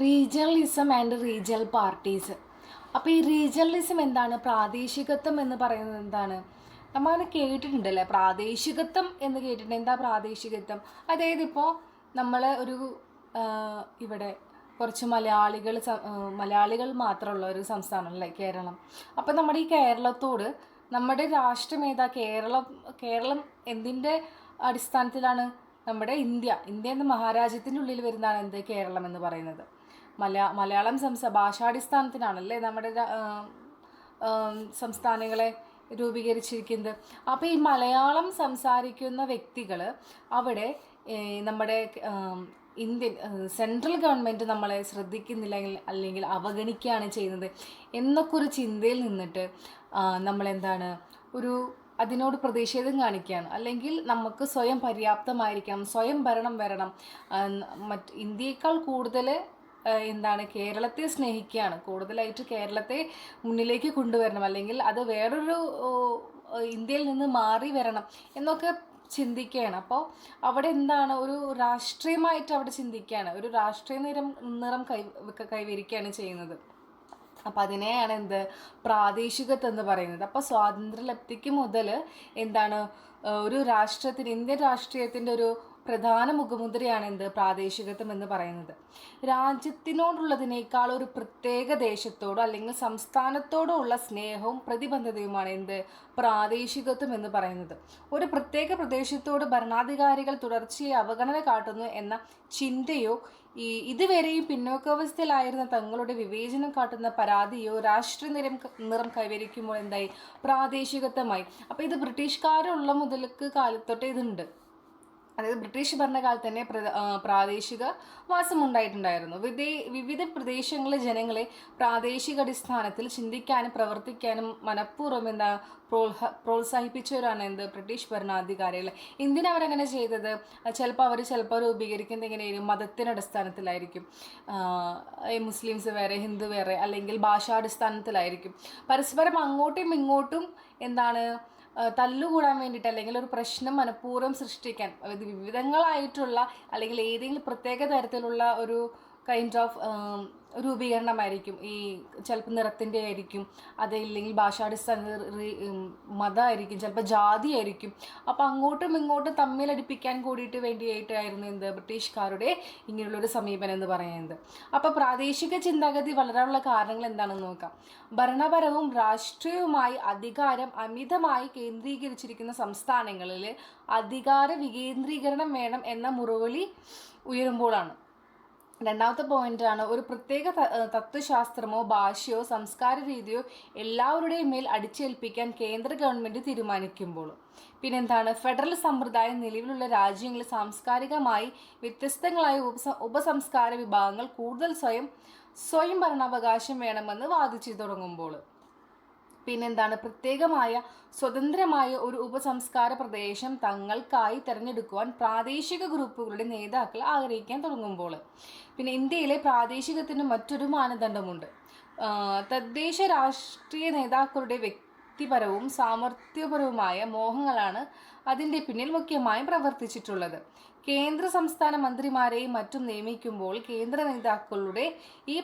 Regionalism and regional parties. അപ്പോൾ ഈ regionalism എന്താണ്, പ്രാദേശികത്വം എന്ന് പറയുന്നത് എന്താണ്? നമ്മളങ്ങനെ കേട്ടിട്ടുണ്ടല്ലേ, പ്രാദേശികത്വം എന്ന് കേട്ടിട്ടുണ്ട്. എന്താ പ്രാദേശികത്വം? അതായത് ഇപ്പോൾ നമ്മൾ ഒരു ഇവിടെ കുറച്ച് മലയാളികൾ മാത്രമുള്ള ഒരു സംസ്ഥാനമല്ലേ കേരളം. അപ്പം നമ്മുടെ ഈ കേരളത്തോട് നമ്മുടെ രാഷ്ട്രം ഏതാ? കേരളം എന്തിൻ്റെ അടിസ്ഥാനത്തിലാണ്? നമ്മുടെ ഇന്ത്യ എന്ന മഹാരാജ്യത്തിൻ്റെ ഉള്ളിൽ വരുന്നതാണ് എന്ത്? കേരളം എന്ന് പറയുന്നത്. മലയാളം ഭാഷാടിസ്ഥാനത്തിനാണല്ലേ നമ്മുടെ സംസ്ഥാനങ്ങളെ രൂപീകരിച്ചിരിക്കുന്നത്. അപ്പോൾ ഈ മലയാളം സംസാരിക്കുന്ന വ്യക്തികൾ അവിടെ നമ്മുടെ സെൻട്രൽ ഗവൺമെൻറ് നമ്മളെ ശ്രദ്ധിക്കുന്നില്ല, അല്ലെങ്കിൽ അവഗണിക്കുകയാണ് ചെയ്യുന്നത് എന്നൊക്കെ ഒരു ചിന്തയിൽ നിന്നിട്ട് നമ്മളെന്താണ് അതിനോട് പ്രതിഷേധം കാണിക്കുകയാണ്. അല്ലെങ്കിൽ നമുക്ക് സ്വയം പര്യാപ്തമായിരിക്കണം, സ്വയം ഭരണം വരണം, ഇന്ത്യയേക്കാൾ കൂടുതൽ കേരളത്തെ സ്നേഹിക്കുകയാണ്, കൂടുതലായിട്ട് കേരളത്തെ മുന്നിലേക്ക് കൊണ്ടുവരണം, അല്ലെങ്കിൽ അത് വേറൊരു ഇന്ത്യയിൽ നിന്ന് മാറി വരണം എന്നൊക്കെ ചിന്തിക്കുകയാണ്. അപ്പോൾ അവിടെ ഒരു രാഷ്ട്രീയമായിട്ട് അവിടെ ചിന്തിക്കുകയാണ്, ഒരു രാഷ്ട്രീയ നിറം കൈവരിക്കുകയാണ് ചെയ്യുന്നത്. അപ്പം അതിനെയാണ് പ്രാദേശികത്വം എന്ന് പറയുന്നത്. അപ്പോൾ സ്വാതന്ത്ര്യലബ്ധിക്ക് മുതൽ ഒരു ഇന്ത്യൻ രാഷ്ട്രീയത്തിൻ്റെ ഒരു പ്രധാന മുഖമുദ്രയാണ് പ്രാദേശികത്വം എന്ന് പറയുന്നത്. രാജ്യത്തിനോടുള്ളതിനേക്കാൾ ഒരു പ്രത്യേക ദേശത്തോടോ അല്ലെങ്കിൽ സംസ്ഥാനത്തോടോ ഉള്ള സ്നേഹവും പ്രതിബദ്ധതയുമാണ് പ്രാദേശികത്വം എന്ന് പറയുന്നത്. ഒരു പ്രത്യേക പ്രദേശത്തോട് ഭരണാധികാരികൾ തുടർച്ചയായി അവഗണന കാട്ടുന്നു എന്ന ചിന്തയോ ഇതുവരെയും പിന്നോക്കാവസ്ഥയിലായിരുന്ന തങ്ങളുടെ വിവേചനം കാട്ടുന്ന പരാതിയോ രാഷ്ട്രീയ നിറം കൈവരിക്കുമ്പോൾ പ്രാദേശികത്വമായി. അപ്പോൾ ഇത് ബ്രിട്ടീഷുകാരുള്ള മുതൽക്ക് കാലത്തൊട്ടേ ഇതുണ്ട്. അതായത് ബ്രിട്ടീഷ് ഭരണകാലത്ത് തന്നെ പ്രാദേശിക വാസമുണ്ടായിട്ടുണ്ടായിരുന്നു. വിവിധ പ്രദേശങ്ങളിലെ ജനങ്ങളെ പ്രാദേശികാടിസ്ഥാനത്തിൽ ചിന്തിക്കാനും പ്രവർത്തിക്കാനും മനഃപൂർവ്വം പ്രോത്സാഹിപ്പിച്ചവരാണ് ബ്രിട്ടീഷ് ഭരണാധികാരികൾ. എന്തിനവരങ്ങനെ ചെയ്തത്? ചിലപ്പോൾ രൂപീകരിക്കുന്നത് എങ്ങനെയായിരിക്കും? മതത്തിൻ്റെ അടിസ്ഥാനത്തിലായിരിക്കും. മുസ്ലിംസ് വേറെ, ഹിന്ദു വേറെ, അല്ലെങ്കിൽ ഭാഷാടിസ്ഥാനത്തിലായിരിക്കും. പരസ്പരം അങ്ങോട്ടും ഇങ്ങോട്ടും തല്ലുകൂടാൻ വേണ്ടിയിട്ട്, അല്ലെങ്കിൽ ഒരു പ്രശ്നം മനഃപൂർവ്വം സൃഷ്ടിക്കാൻ, വിവിധങ്ങളായിട്ടുള്ള അല്ലെങ്കിൽ ഏതെങ്കിലും പ്രത്യേക തരത്തിലുള്ള ഒരു കൈൻഡ് ഓഫ് രൂപീകരണമായിരിക്കും. ചിലപ്പോൾ നിറത്തിൻ്റെ ആയിരിക്കും, അതല്ലെങ്കിൽ ഭാഷാടിസ്ഥാന മതമായിരിക്കും, ചിലപ്പോൾ ജാതിയായിരിക്കും. അപ്പോൾ അങ്ങോട്ടും ഇങ്ങോട്ടും തമ്മിലടിപ്പിക്കാൻ കൂടിയിട്ട് വേണ്ടിയിട്ടായിരുന്നു ബ്രിട്ടീഷുകാരുടെ ഇങ്ങനെയുള്ളൊരു സമീപനം എന്ന് പറയുന്നത്. അപ്പോൾ പ്രാദേശിക ചിന്താഗതി വളരാനുള്ള കാരണങ്ങൾ എന്താണെന്ന് നോക്കാം. ഭരണപരവും രാഷ്ട്രീയവുമായി അധികാരം അമിതമായി കേന്ദ്രീകരിച്ചിരിക്കുന്ന സംസ്ഥാനങ്ങളിൽ അധികാര വികേന്ദ്രീകരണം വേണം എന്ന മുറവിളി ഉയരുമ്പോഴാണ്. രണ്ടാമത്തെ പോയിന്റാണ്, ഒരു പ്രത്യേക തത്വശാസ്ത്രമോ ഭാഷയോ സംസ്കാര രീതിയോ എല്ലാവരുടെയും മേൽ അടിച്ചേൽപ്പിക്കാൻ കേന്ദ്ര ഗവൺമെൻറ് തീരുമാനിക്കുമ്പോൾ. ഫെഡറൽ സമ്പ്രദായം നിലവിലുള്ള രാജ്യങ്ങളിൽ സാംസ്കാരികമായി വ്യത്യസ്തങ്ങളായ ഉപസംസ്കാര വിഭാഗങ്ങൾ കൂടുതൽ സ്വയം ഭരണാവകാശം വേണമെന്ന് വാദിച്ചു തുടങ്ങുമ്പോൾ. പ്രത്യേകമായ സ്വതന്ത്രമായ ഒരു ഉപസംസ്കാര പ്രദേശം തങ്ങൾക്കായി തിരഞ്ഞെടുക്കുവാൻ പ്രാദേശിക ഗ്രൂപ്പുകളുടെ നേതാക്കൾ ആഗ്രഹിക്കാൻ തുടങ്ങുമ്പോൾ. ഇന്ത്യയിലെ പ്രാദേശികത്തിന് മറ്റൊരു മാനദണ്ഡമുണ്ട്. തദ്ദേശ രാഷ്ട്രീയ നേതാക്കളുടെ വ്യക്തിപരവും സാമർത്ഥ്യപരവുമായ മോഹങ്ങളാണ് അതിൻ്റെ പിന്നിൽ മുഖ്യമായും പ്രവർത്തിച്ചിട്ടുള്ളത്. കേന്ദ്ര സംസ്ഥാന മന്ത്രിമാരെയും മറ്റും നിയമിക്കുമ്പോൾ കേന്ദ്ര നേതാക്കളുടെ ഈ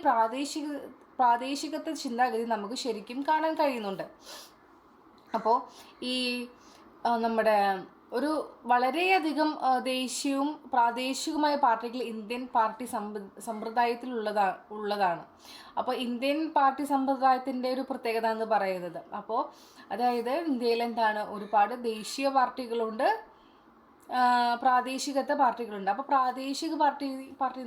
പ്രാദേശികത്വ ചിന്താഗതി നമുക്ക് ശരിക്കും കാണാൻ കഴിയുന്നുണ്ട്. അപ്പോൾ നമ്മുടെ ഒരു വളരെയധികം ദേശീയവും പ്രാദേശികവുമായ പാർട്ടികൾ ഇന്ത്യൻ പാർട്ടി സമ്പ്രദായത്തിലുള്ളതാണ്. അപ്പോൾ ഇന്ത്യൻ പാർട്ടി സമ്പ്രദായത്തിൻ്റെ ഒരു പ്രത്യേകത എന്ന് പറയുന്നത്, അപ്പോൾ അതായത് ഇന്ത്യയിൽ ഒരുപാട് ദേശീയ പാർട്ടികളുണ്ട്, പ്രാദേശികത്തെ പാർട്ടികളുണ്ട്. അപ്പോൾ പ്രാദേശിക പാർട്ടി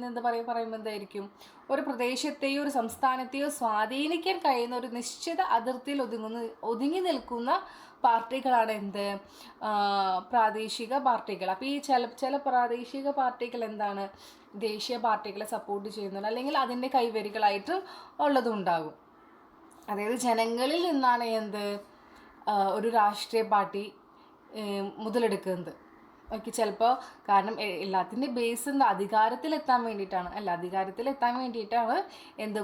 എന്ന് പറയുമ്പോൾ എന്തായിരിക്കും? ഒരു പ്രദേശത്തെയോ ഒരു സംസ്ഥാനത്തെയോ സ്വാധീനിക്കാൻ കഴിയുന്ന ഒരു നിശ്ചിത അതിർത്തിയിൽ ഒതുങ്ങി നിൽക്കുന്ന പാർട്ടികളാണ് പ്രാദേശിക പാർട്ടികൾ. അപ്പോൾ ഈ ചില പ്രാദേശിക പാർട്ടികൾ ദേശീയ പാർട്ടികളെ സപ്പോർട്ട് ചെയ്യുന്നുണ്ട്, അല്ലെങ്കിൽ അതിൻ്റെ കൈവരികളായിട്ട് ഉള്ളതും ഉണ്ടാകും. അതായത് ജനങ്ങളിൽ നിന്നാണ് ഒരു രാഷ്ട്രീയ പാർട്ടി മുതലെടുക്കുന്നത്. ചിലപ്പോൾ കാരണം എല്ലാത്തിൻ്റെ ബേസ് അധികാരത്തിലെത്താൻ വേണ്ടിയിട്ടാണ്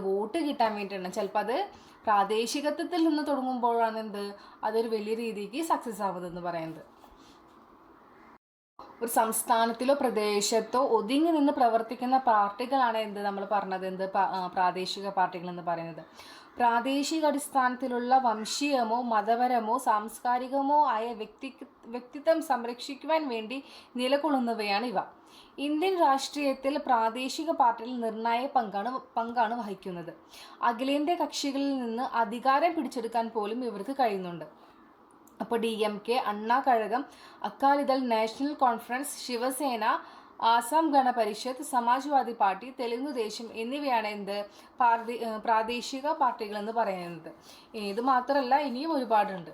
വോട്ട് കിട്ടാൻ വേണ്ടിയിട്ടാണ്. ചിലപ്പോൾ അത് പ്രാദേശികത്വത്തിൽ നിന്ന് തുടങ്ങുമ്പോഴാണ് അതൊരു വലിയ രീതിക്ക് സക്സസ് ആവുന്നതെന്ന് പറയുന്നത്. ഒരു സംസ്ഥാനത്തിലോ പ്രദേശത്തോ ഒതുങ്ങി നിന്ന് പ്രവർത്തിക്കുന്ന പാർട്ടികളാണ് എന്ത് നമ്മൾ പറഞ്ഞത് പ്രാദേശിക പാർട്ടികൾ എന്ന് പറയുന്നത്. പ്രാദേശിക അടിസ്ഥാനത്തിലുള്ള വംശീയമോ മതപരമോ സാംസ്കാരികമോ ആയ വ്യക്തിത്വം സംരക്ഷിക്കുവാൻ വേണ്ടി നിലകൊള്ളുന്നവയാണ് ഇവ. ഇന്ത്യൻ രാഷ്ട്രീയത്തിൽ പ്രാദേശിക പാർട്ടികൾ നിർണായക പങ്കാണ് വഹിക്കുന്നത്. അഖിലേന്ത്യാ കക്ഷികളിൽ നിന്ന് അധികാരം പിടിച്ചെടുക്കാൻ പോലും ഇവർക്ക് കഴിയുന്നുണ്ട്. അപ്പോൾ DMK, അണ്ണാ Kazhagam, അക്കാലിദൾ, national conference, Shiv Sena, Assam Gana Parishad, Samajwadi party, Telugu Desam എന്നിവയാണ് പ്രാദേശിക പാർട്ടികൾ എന്ന് പറയുന്നത്. ഇത് മാത്രമല്ല, ഇനിയും ഒരുപാടുണ്ട്.